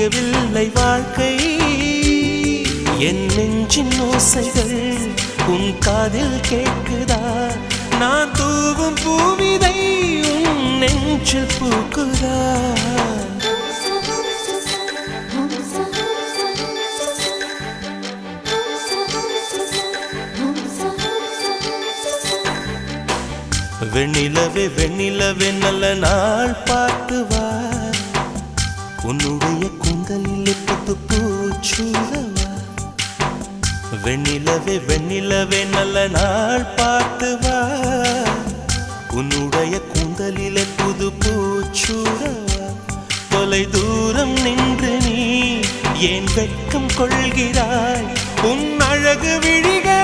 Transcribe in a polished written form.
முடியவில்லை வாழ்க்கை என் நெஞ்சின் ஓசைகள் உன் காதில் கேட்குதா நான் தூவும் பூவிதை உன் நெஞ்சில் பூக்குதா வெண்ணிலவே வெண்ணிலவே நல்ல நாள் பார்த்து வா உன்னுடைய கூந்தலில் புத்து பூச்சூடவா வெண்ணிலவே வெண்ணிலவே நல்ல நாள் பார்த்து வா உன்னுடைய கூந்தலில் புது பூச்சூடவா தொலை தூரம் நின்று நீ ஏன் வெட்கம் கொள்கிறாய் உன் அழகு விழிகள்